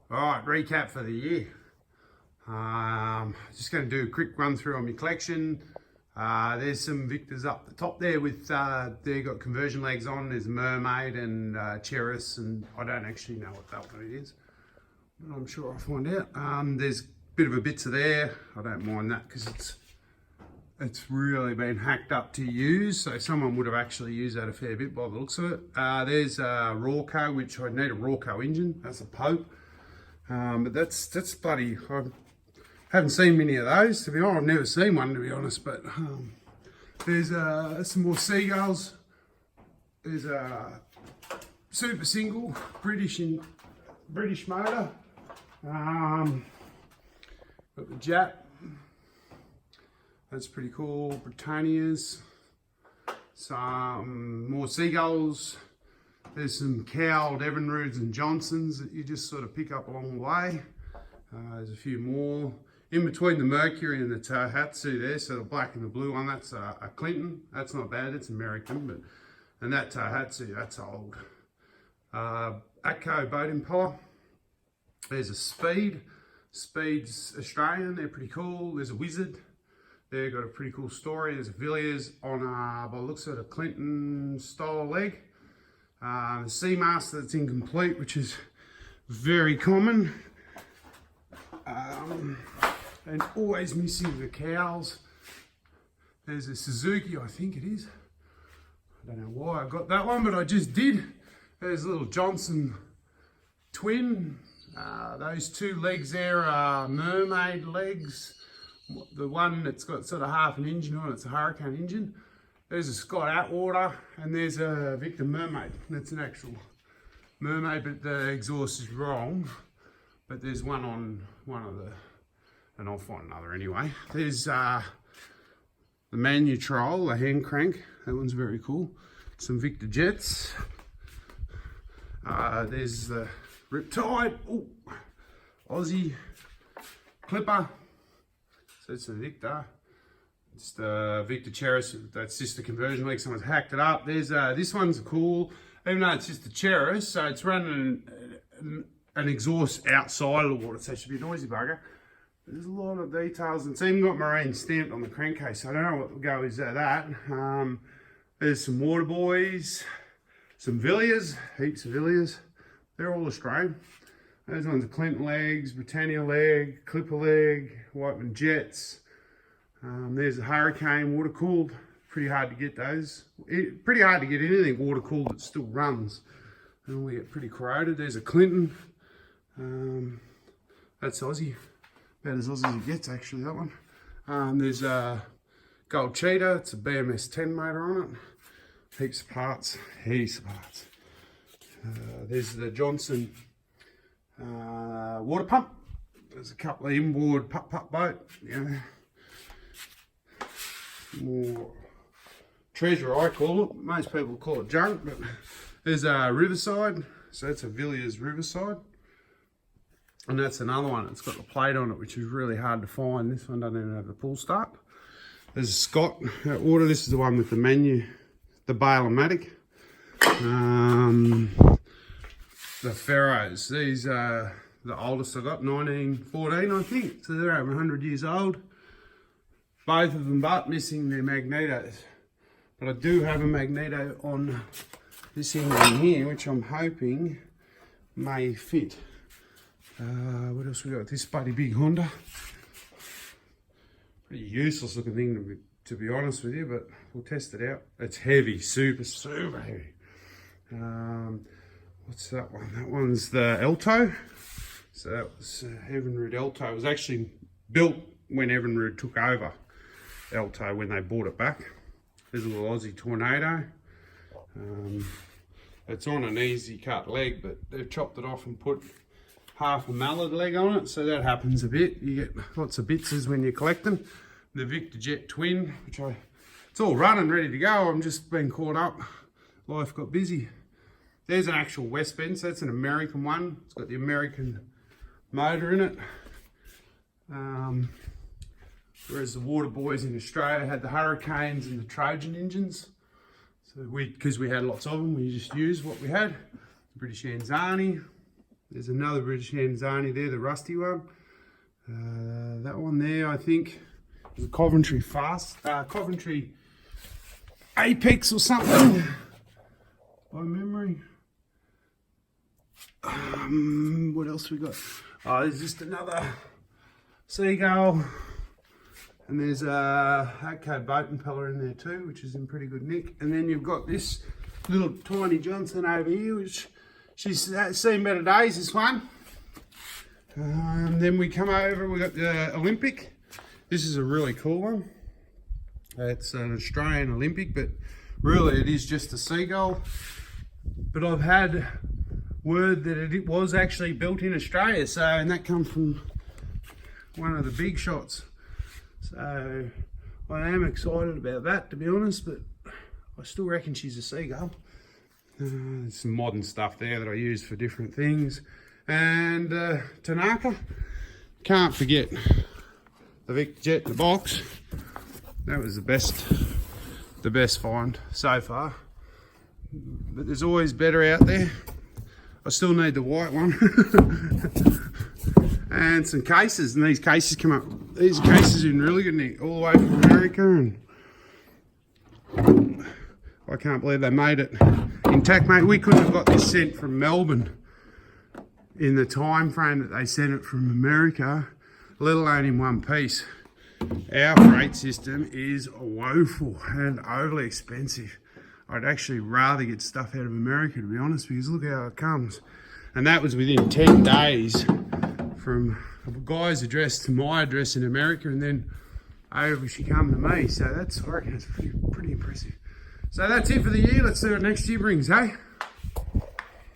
All right, recap for the year. Just going to do a quick run through on my collection. There's some Victors up the top there with, they've got conversion legs on. There's Mermaid and Cheris, and I don't actually know what that one is, but I'm sure I'll find out. There's a bit of a bitsas there. I don't mind that because it's really been hacked up to use, so someone would have actually used that a fair bit by the looks of it. There's a Rawco, which I need a Rawco engine. That's a Pope. But that's bloody, I haven't seen many of those, to be honest. I've never seen one, to be honest, but there's some more Seagulls. There's a super single British motor. Got the Jap, that's pretty cool. Britannias, some more Seagulls. There's some cowled Evinrudes and Johnsons that you just sort of pick up along the way. There's a few more. In between the Mercury and the Tohatsu there, so the black and the blue one, that's a Clinton. That's not bad, it's American, but and that Tohatsu, that's old. Atco boat impeller. There's a Speed. Speed's Australian, they're pretty cool. There's a Wizard. They've got a pretty cool story. There's a Villiers on by the looks of a Clinton style leg. The Seamaster that's incomplete, which is very common, and always missing the cowls. There's a Suzuki, I think it is. I don't know why I got that one, but I just did. There's a little Johnson twin. Those two legs there are Mermaid legs. The one that's got sort of half an engine on it's a Hurricane engine. There's a Scott Outboard, and there's a Victor Mermaid. That's an actual Mermaid, but the exhaust is wrong. But there's one on one of the, and I'll find another anyway. There's the Manutrol, a hand crank. That one's very cool. Some Victor Jets. There's the Riptide. Ooh, Aussie Clipper. So it's a Victor. It's the Victor Cheris, that's just a conversion leg, someone's hacked it up. There's this one's cool, even though it's just a Cheris, so it's running an exhaust outside of the water, so it should be a noisy bugger. There's a lot of details, and it's even got marine stamped on the crankcase, so I don't know what the go is at that. There's some Water Boys, some Villiers, heaps of Villiers. They're all Australian. Those ones are Clinton legs, Britannia leg, Clipper leg, Whiteman Jets. There's a Hurricane water cooled. Pretty hard to get those. Pretty hard to get anything water cooled that still runs. They all get pretty corroded. There's a Clinton. That's Aussie. About as Aussie as it gets, actually, that one. There's a Gold Cheetah. It's a BMS 10 motor on it. Heaps of parts. Heaps of parts. There's the Johnson water pump. There's a couple of inboard putt boat. Yeah. More treasure, I call it. Most people call it junk, but there's a Riverside, so that's a Villiers Riverside, and that's another one. It's got the plate on it, which is really hard to find. This one doesn't even have the pull start. There's a Scott Outboard. This is the one with the menu, the Bale-O-Matic. The Pharaohs. These are the oldest I got, 1914, I think. So they're over 100 years old. Both of them but missing their magnetos. But I do have a magneto on this engine here, which I'm hoping may fit. What else we got? This bloody big Honda. Pretty useless looking thing to be honest with you, but we'll test it out. It's heavy, super heavy. What's that one? That one's the Alto. So that was Evinrude Alto. It was actually built when Evinrude took over Alto when they bought it back. There's a little Aussie Tornado. It's on an easy cut leg, but they've chopped it off and put half a mallard leg on it, so that happens a bit. You get lots of bitsas when you collect them. The Victor Jet Twin, which it's all running, ready to go. I'm just been caught up. Life got busy. There's an actual West Bend, so that's an American one. It's got the American motor in it. Whereas the Water Boys in Australia had the Hurricanes and the Trojan engines. So because we had lots of them, we just used what we had. The British Anzani. There's another British Anzani there, the rusty one. That one there, I think, is a Coventry Coventry Apex or something, by memory. What else we got? Oh, there's just another Seagull. And there's a Hatco boat impeller in there too, which is in pretty good nick. And then you've got this little tiny Johnson over here, which she's seen better days, this one. Then we come over, we got the Olympic. This is a really cool one. It's an Australian Olympic, but really it is just a Seagull. But I've had word that it was actually built in Australia, so, and that comes from one of the big shots. So I am excited about that, to be honest, but I still reckon she's a Seagull. There's some modern stuff there that I use for different things. And Tanaka, can't forget the Vic Jet in the box. That was the best find so far. But there's always better out there. I still need the white one. And some cases, and these cases come up. These cases in really good nick, all the way from America, and I can't believe they made it intact, mate. We couldn't have got this sent from Melbourne in the time frame that they sent it from America, let alone in one piece. Our freight system is woeful and overly expensive. I'd actually rather get stuff out of America, to be honest, because look how it comes. And that was within 10 days from a guy's address to my address in America, and then over she come to me. So that's, I reckon, it's pretty impressive. So that's it for the year. Let's see what next year brings, hey?